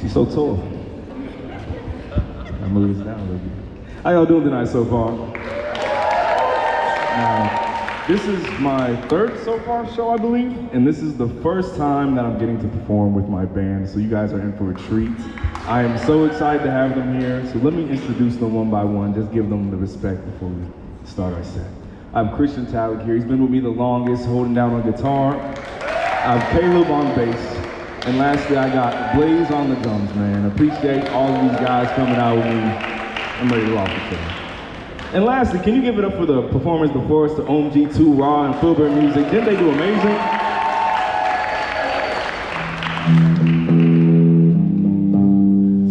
She's so tall. I'm gonna lose down a little bit. How y'all doing tonight so far? This is my third Sofar show, I believe, and this is the first time that I'm getting to perform with my band, so you guys are in for a treat. I am so excited to have them here, so let me introduce them one by one, just give them the respect before we start our set. I have Christian Talik here. He's been with me the longest, holding down on guitar. I have Caleb on bass. And lastly, I got Blaze on the drums, man. Appreciate all of these guys coming out with me. I'm ready to rock the show. And lastly, can you give it up for the performers before us, the OMG2, Raw, and Filbert Music? Didn't they do amazing?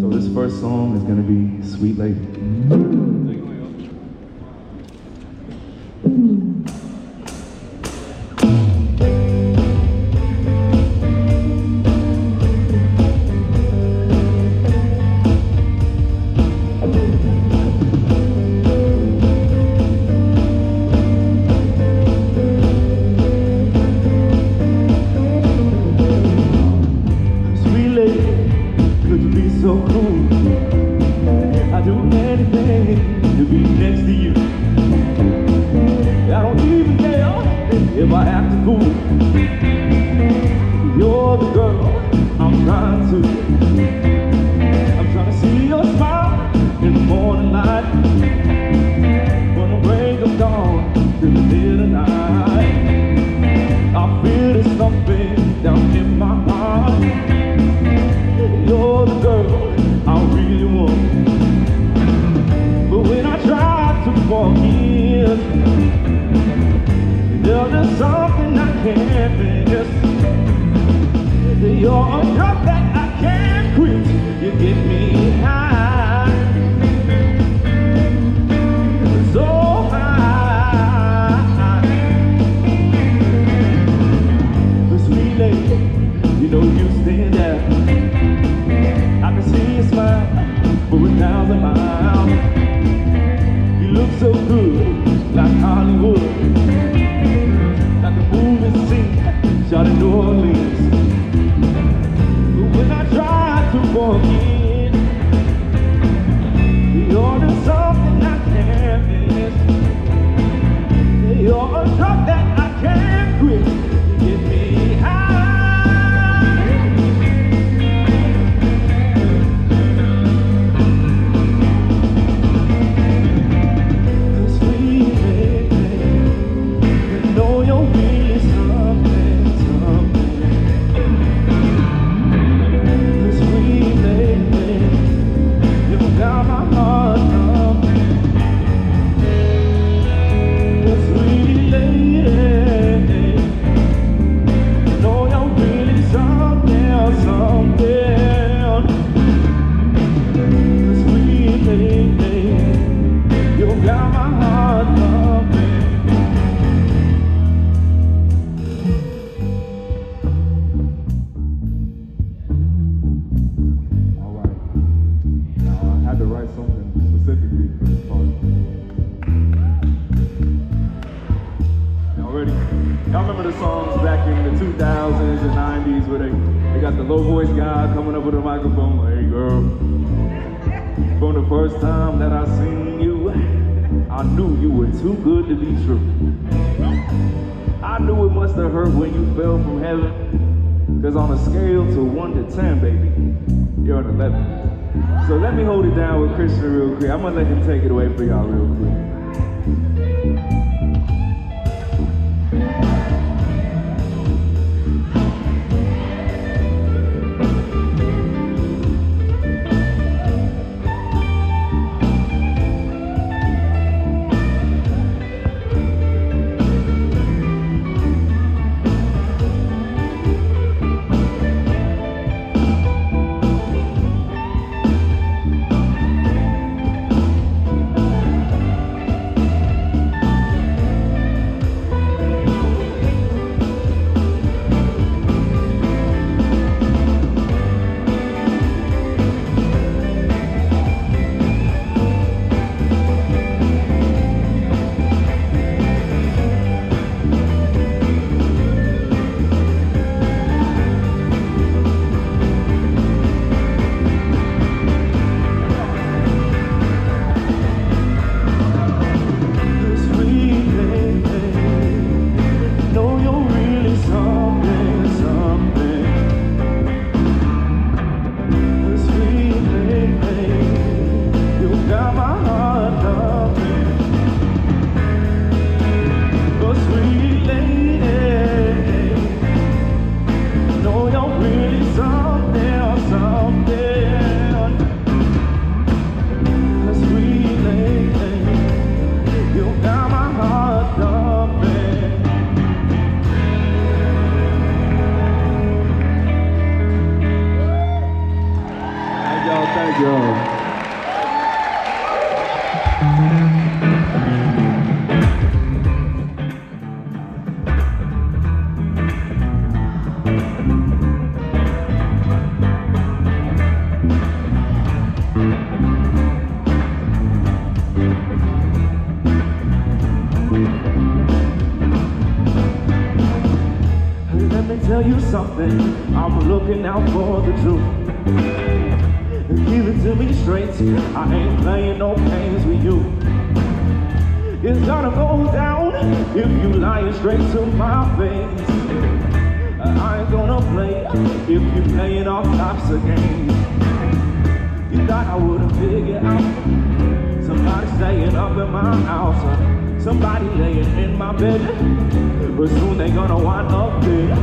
So this first song is gonna be Sweet Lady. So let me hold it down with Christian real quick. I'm gonna let him take it away for y'all real quick. Thank y'all. Let me tell you something, I'm looking out for the truth. Give it to me straight, I ain't playing no games with you. It's gonna go down if you lying straight to my face. I ain't gonna play if you playing all types of games. You thought I would've figured out somebody staying up in my house, somebody laying in my bed, but soon they gonna wind up dead.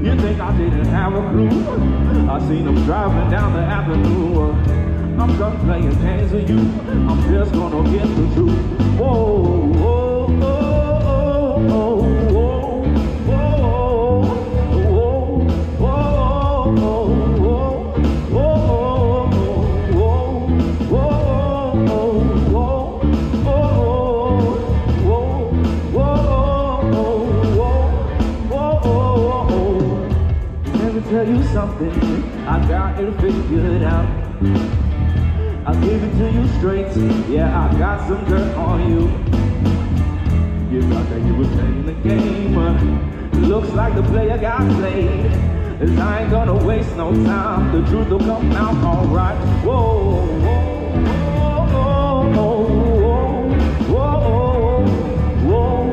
You think I didn't have a clue? I seen them driving down the avenue. I'm done playing games with you, I'm just gonna get the truth. Whoa, whoa, whoa, whoa, whoa, tell you something, I got it figured out. I'll give it to you straight, yeah, I got some dirt on you. You thought that you were playing the game, looks like the player got played. Cause I ain't gonna waste no time, the truth will come out alright. Whoa, whoa, whoa, whoa, whoa, whoa, whoa,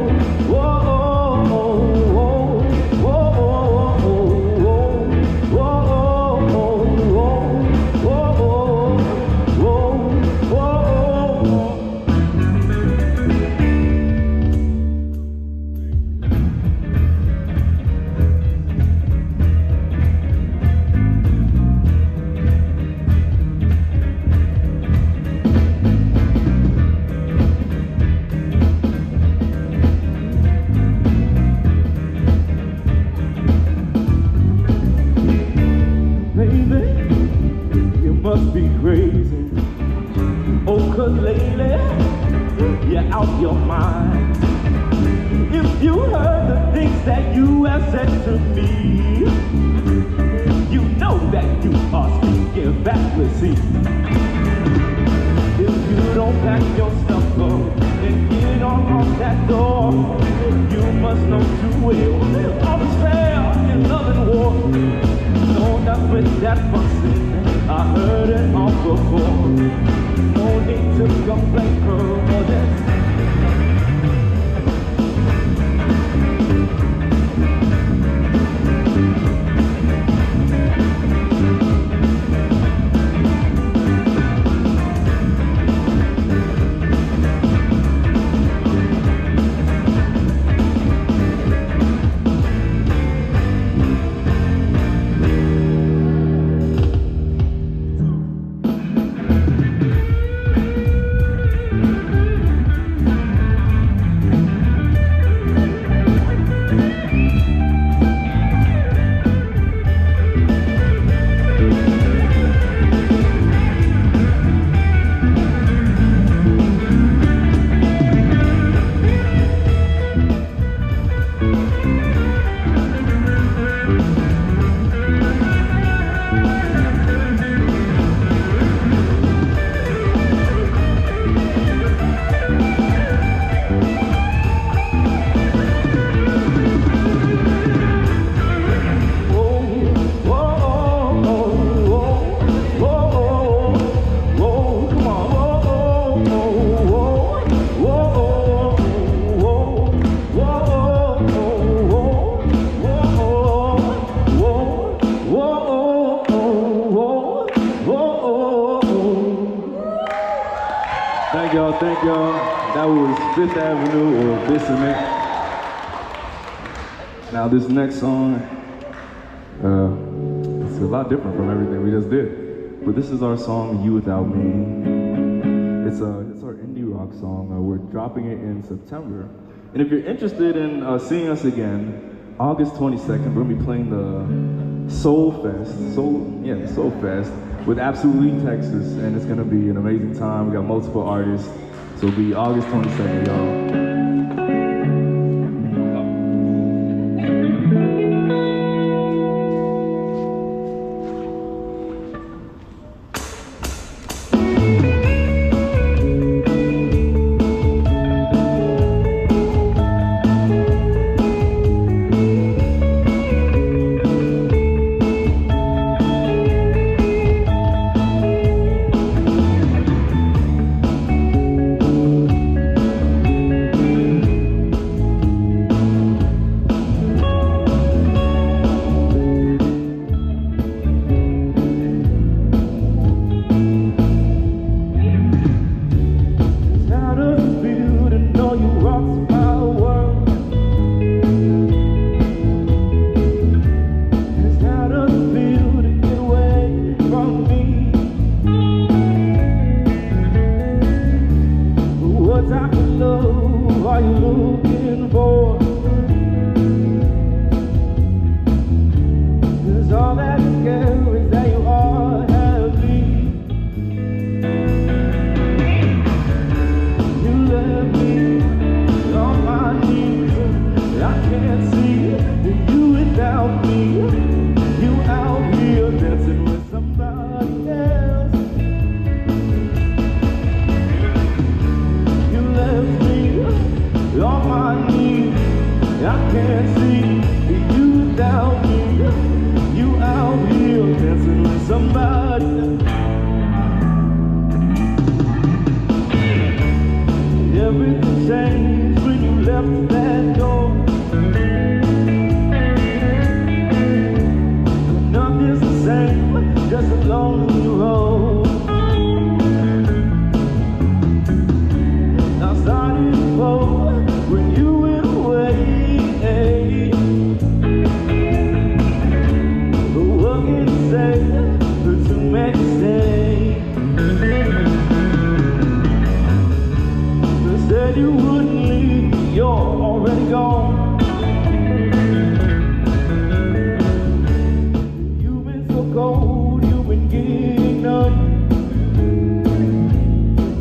must be crazy. Oh, cause lately, you're out your mind. If you heard the things that you have said to me, you know that you are speaking fallacy. If you don't pack your stuff up and get on off that door, you must know too well all is fair in love and war. No, not with that fussing, I heard it all before. No need to complain for this. Thank y'all. That was Fifth Avenue or Bissonnette. Now this next song, it's a lot different from everything we just did. But this is our song, You Without Me. It's our indie rock song. We're dropping it in September. And if you're interested in seeing us again, August 22nd, we're gonna be playing the Soul Fest, Soul Fest with Absolutely Texas, and it's gonna be an amazing time. We got multiple artists, so it'll be August 22nd, y'all. Everything changed when you left that door. Nothing's the same, just a lonely road. I started to fall when you went away. But what can you say to make you stay? Said you wouldn't leave, you're already gone. You've been so cold, you've been getting numb.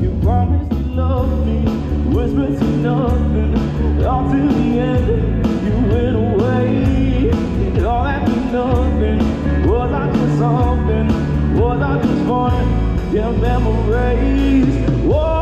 You promised you loved me, whispered to nothing. All to the end, you went away. And all that meant nothing. Was I just something? Was I just fun? Yeah, memories. Whoa.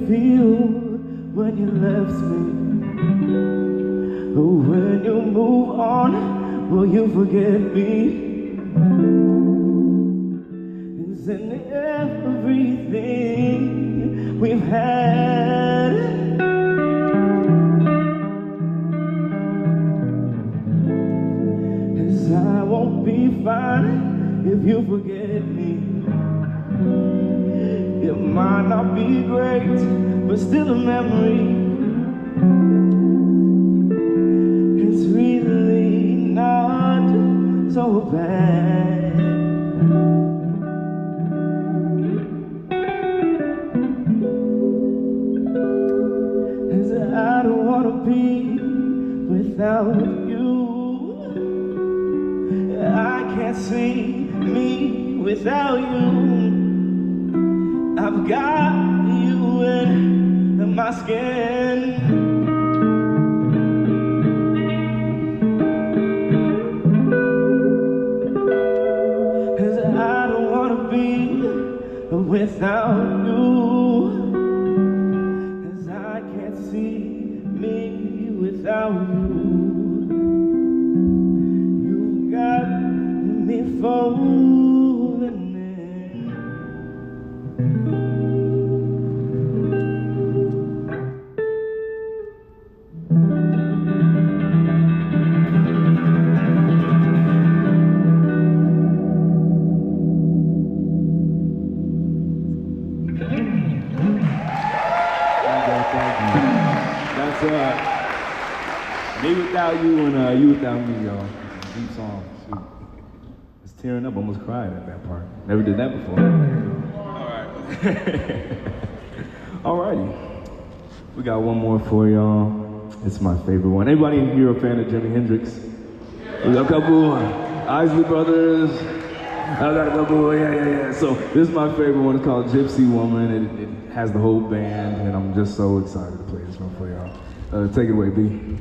feel when you left me? Oh, when you move on, will you forget me? It's in everything we've had. Cause I won't be fine if you forget me. It might not be great, but still a memory. It's really not so bad. Cause I don't wanna be without you. I can't see me without you. I've got you in my skin. Cause I don't wanna be without you. Cause I can't see me without you. You've got me falling in. That's Me Without You and You Without Me, y'all. Deep song. Shoot. It's tearing up, almost cried at that part. Never did that before. Alright. Alrighty. We got one more for y'all. It's my favorite one. Anybody here a fan of Jimi Hendrix? We got a couple. Isley Brothers. I got a couple. Yeah. So this is my favorite one. It's called Gypsy Woman. It has the whole band, and I'm just so excited to play this one for y'all. Take it away, B.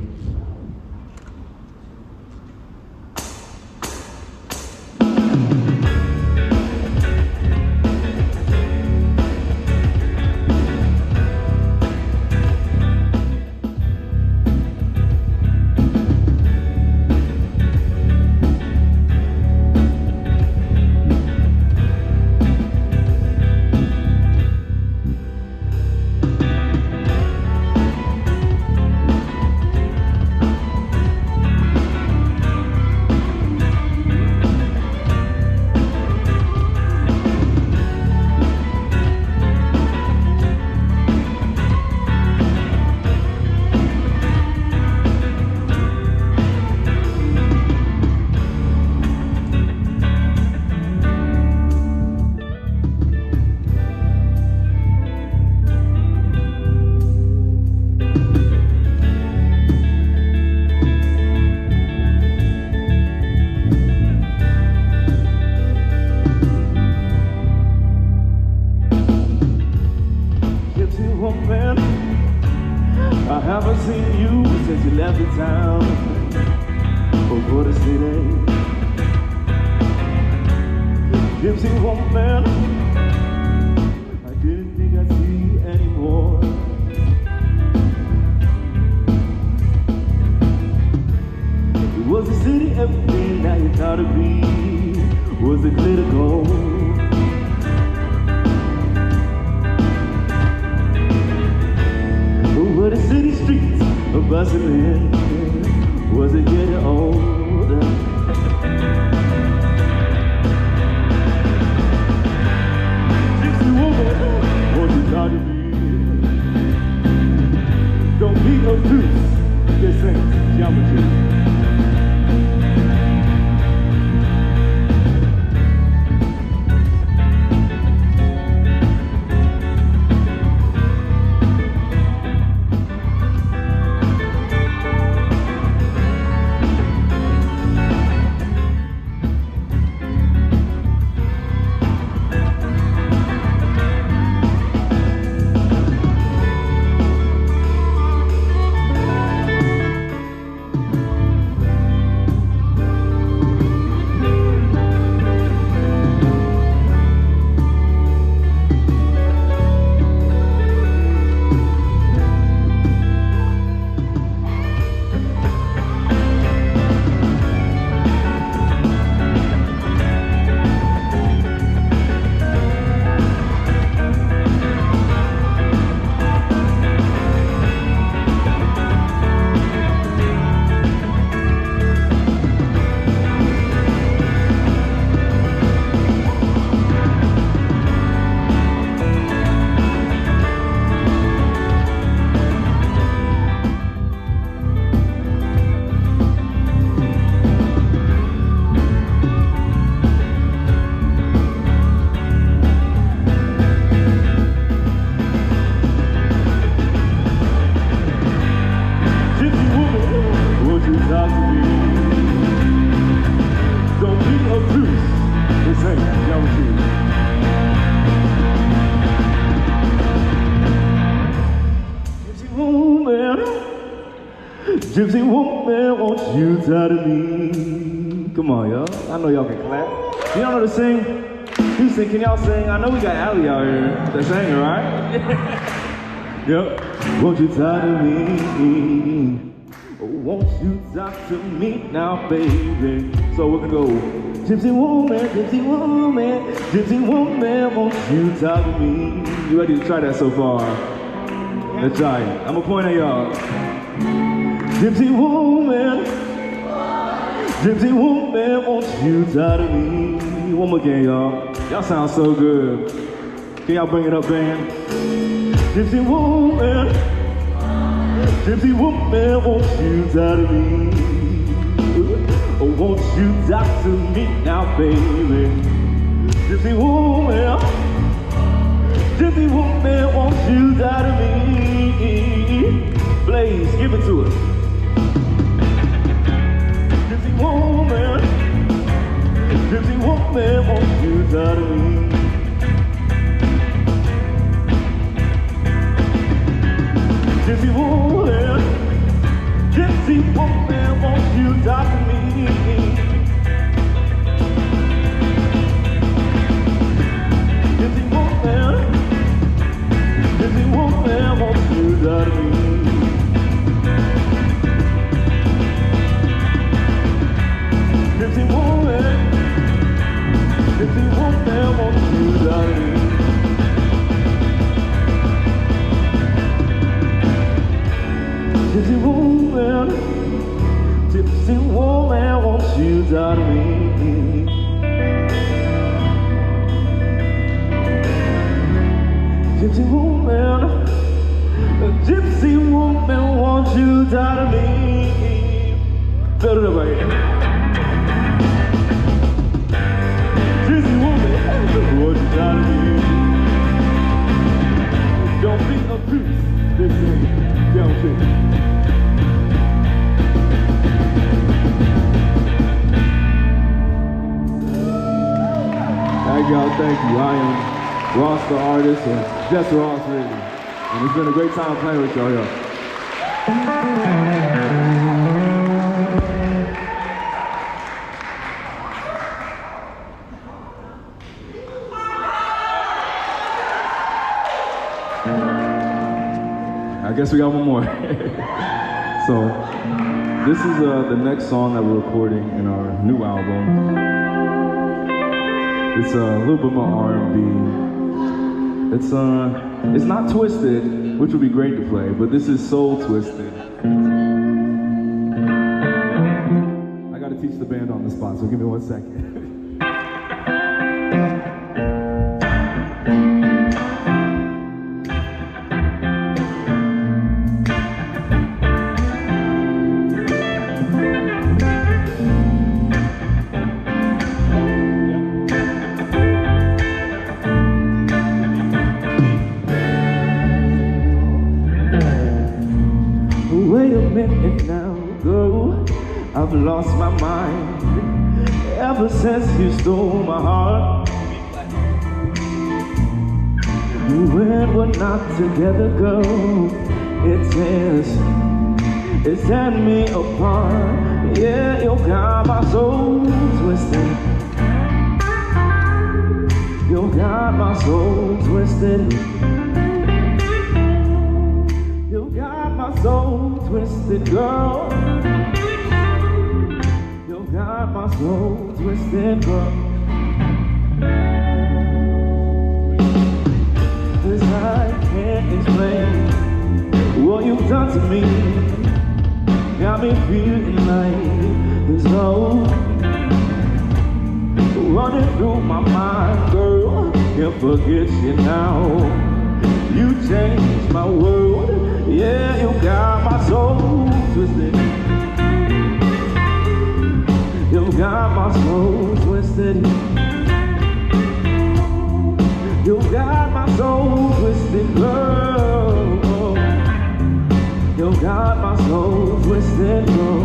I haven't seen you since you left the town for the city. Gypsy woman, I didn't think I'd see you anymore. Was the city everything that you thought it'd be? Was it glitter gold? Were the city streets bustling? Was it getting old? Gypsy woman, won't you talk to me? Don't need no juice, this ain't geometry. Gypsy woman, won't you tie to me? Come on, y'all. I know y'all can clap. You don't know to sing? Houston, can y'all sing? I know we got Allie out here. The singer, right? Yep. Won't you tie to me? Oh, won't you talk to me now, baby? So we're gonna go. Gypsy woman, won't you talk to me? You ready to try that so far? Let's try it. I'm gonna point at y'all. Gypsy woman, won't you talk to me? One more again, y'all. Y'all sound so good. Can y'all bring it up, band? Gypsy woman, won't you talk to me? Oh, won't you talk to me now, baby? Gypsy woman, won't you talk to me? Blaze, give it to us. Gypsy woman, won't you talk to me? Gypsy woman, won't you talk to me? Gypsy woman, won't you talk to me? Gypsy woman, won't you talk to me? Gypsy woman, won't you talk to me? Gypsy woman, won't you talk to me? Build it up right here. Gypsy woman, won't you talk to me? Don't be a goose, this ain't don't you? Thank y'all, thank you. I am Ross the artist, and just Ross really. And it's been a great time playing with y'all, y'all. I guess we got one more. So, this is the next song that we're recording in our new album. It's a little bit more R&B. It's not twisted, which would be great to play, but this is soul twisted. I gotta teach the band on the spot, so give me 1 second. Wait a minute now, girl, I've lost my mind ever since you stole my heart. When we're not together, girl, it tears me apart. Yeah, you got my soul twisted. You got my soul twisted. So twisted, girl. You got my soul twisted, girl. 'Cause I can't explain what you've done to me. Got me feeling like there's no running through my mind, girl. Can't forget you now. You changed my world. Yeah, you got my soul twisted. You got my soul twisted. You got my soul twisted, girl. You got my soul twisted, girl.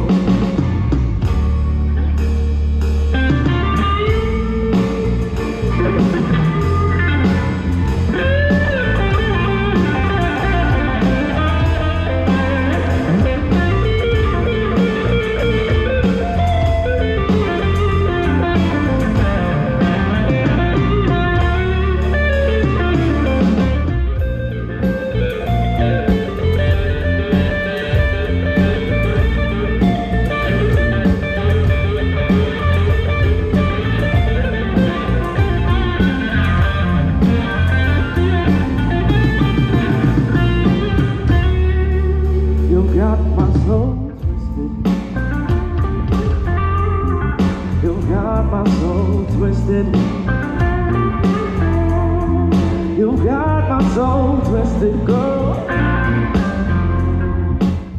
twisted, girl.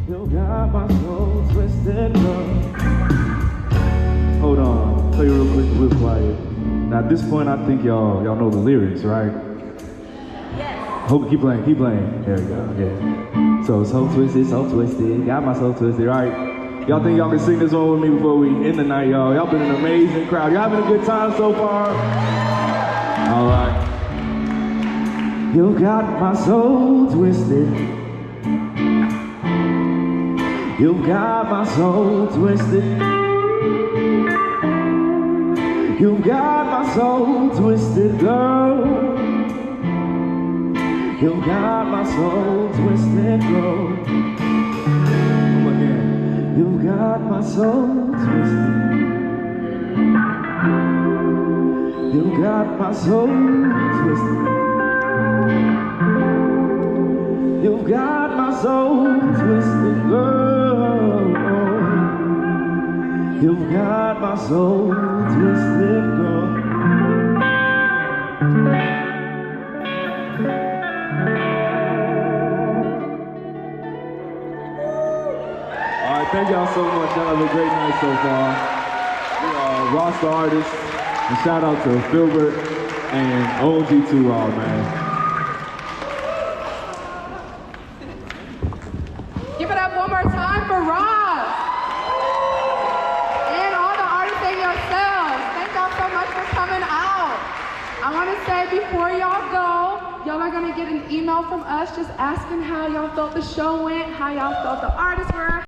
You got my soul twisted, girl. Hold on, play real quick, real quiet. Now at this point, I think y'all know the lyrics, right? Yes. Hope keep playing. There we go. Yeah. So twisted, got my soul twisted, right? Y'all think y'all can sing this one with me before we end the night, y'all? Y'all been an amazing crowd. Y'all having a good time so far? All right. You got my soul twisted. You got my soul twisted. You got my soul twisted, girl. You got my soul twisted, girl. Come again. You got my soul twisted. You got my soul twisted. You got my soul twisted, girl. You got my soul twisted, girl. All right, thank y'all so much. Y'all have a great night so far. We are roster artists, and shout out to Filbert and OG2 Raw, man. Give it up one more time for Ross. And all the artists and yourselves. Thank y'all so much for coming out. I want to say before y'all go, y'all are going to get an email from us just asking how y'all felt the show went, how y'all felt the artists were.